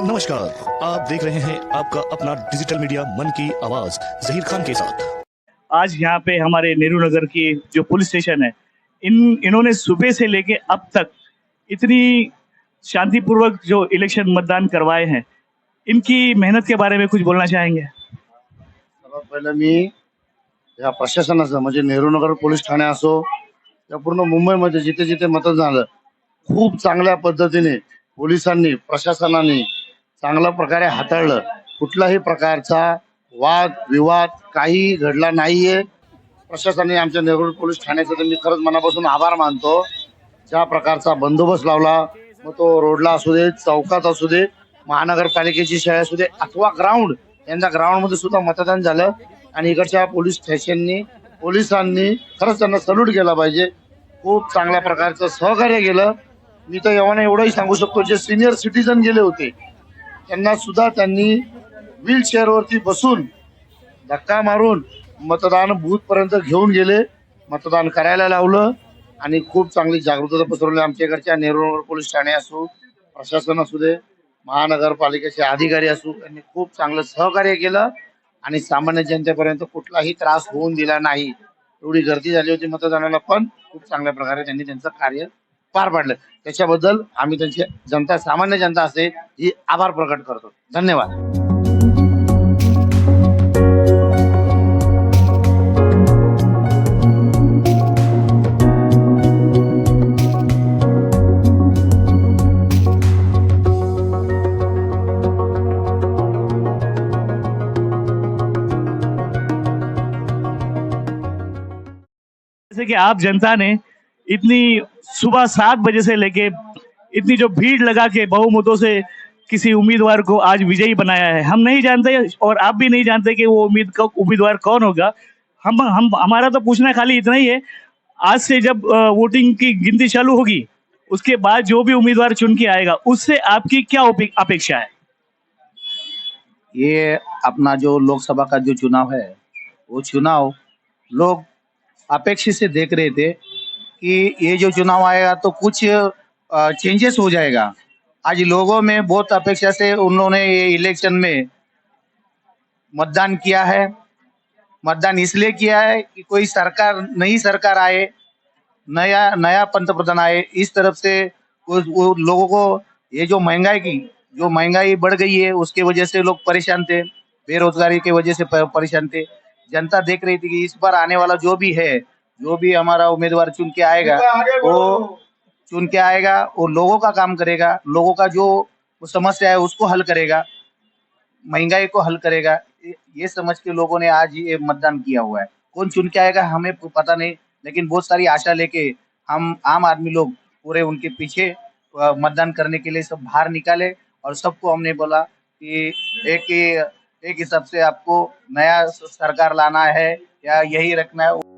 नमस्कार, आप देख रहे हैं आपका अपना डिजिटल मीडिया मन की आवाज जहीर खान के साथ। आज यहाँ पे हमारे नेहरू नगर की जो पुलिस स्टेशन है, इन्होंने सुबह से लेके अब तक इतनी शांतिपूर्वक जो इलेक्शन मतदान करवाए हैं, इनकी मेहनत के बारे में कुछ बोलना चाहेंगे? सर्वात पहिलं मी या प्रशासनाचं म्हणजे नेहरू नगर पोलीस ठाणे असो या पूर्ण मुंबईमध्ये जिथे जिथे मतदान झालं, खूप चांगल्या पद्धतीने पोलिसांनी प्रशासनाने चांगल्या प्रकारे हाताळलं. कुठलाही प्रकारचा वाद विवाद काही घडला नाहीये. प्रशासनाने आमच्या नेहरू पोलीस ठाण्याचं तर मी खरंच मनापासून आभार मानतो. ज्या प्रकारचा बंदोबस्त लावला, मग तो रोडला असू दे, चौकात असू दे, महानगरपालिकेची शाळा असू दे अथवा ग्राउंड, यांच्या ग्राउंडमध्ये सुद्धा मतदान झालं. आणि इकडच्या पोलीस स्टेशननी पोलिसांनी खरंच त्यांना सल्यूट केला पाहिजे. खूप चांगल्या प्रकारचं सहकार्य केलं. मी तर एवढं एवढंही सांगू शकतो, जे सिनियर सिटीजन गेले होते त्यांना सुद्धा त्यांनी व्हीलचेअरवरती बसून धक्का मारून मतदान बूथ पर्यंत घेऊन गेले, मतदान करायला लावलं आणि खूप चांगली जागृतता पसरवली. आमच्या इकडच्या नेहरू पोलीस ठाणे असो, प्रशासन असू दे, महानगरपालिकेचे अधिकारी असो, यांनी खूप चांगलं सहकार्य केलं आणि सामान्य जनतेपर्यंत कुठलाही त्रास होऊन दिला नाही. एवढी गर्दी झाली होती मतदानाला, पण खूप चांगल्या प्रकारे त्यांनी त्यांचं कार्य पार पाडलं. त्याच्याबद्दल आम्ही त्यांची जनता, सामान्य जनता असे ही आभार प्रकट करतो. धन्यवाद. जैसे कि आप जनता ने इतनी सुबह 7 बजे से लेके इतनी जो भीड़ लगा के बहुमतों से किसी उम्मीदवार को आज विजयी बनाया है, हम नहीं जानते और आप भी नहीं जानते कि वो उम्मीदवार कौन होगा। हम हमारा तो पूछना खाली इतना ही है, आज से जब वोटिंग की गिनती चालू होगी, उसके बाद जो भी उम्मीदवार चुन के आएगा, उससे आपकी क्या अपेक्षा है? ये अपना जो लोकसभा का जो चुनाव है, वो चुनाव लोग अपेक्षित से देख रहे थे कि ये जो चुनाव आएगा तो कुछ चेंजेस हो जाएगा। आज लोगों में बहुत अपेक्षा से उन्होंने ये इलेक्शन में मतदान किया है। मतदान इसलिए किया है कि कोई सरकार, नई सरकार आए, नया नया पंतप्रधान आए। इस तरफ से वो लोगों को ये जो महंगाई बढ़ गई है, उसके वजह से लोग परेशान थे, बेरोजगारी की वजह से परेशान थे। जनता देख रही थी कि इस बार आने वाला जो भी है, जो भी हमारा उम्मीदवार चुन के आएगा, वो लोगों का काम करेगा, लोगों का जो समस्या है उसको हल करेगा, महंगाई को हल करेगा। ये समझ के लोगों ने आज ये मतदान किया हुआ है। कौन चुन के आएगा हमें पता नहीं, लेकिन बहुत सारी आशा लेके हम आम आदमी लोग पूरे उनके पीछे मतदान करने के लिए सब बाहर निकाले और सबको हमने बोला कि एक हिसाब से आपको नया सरकार लाना है या यही रखना है।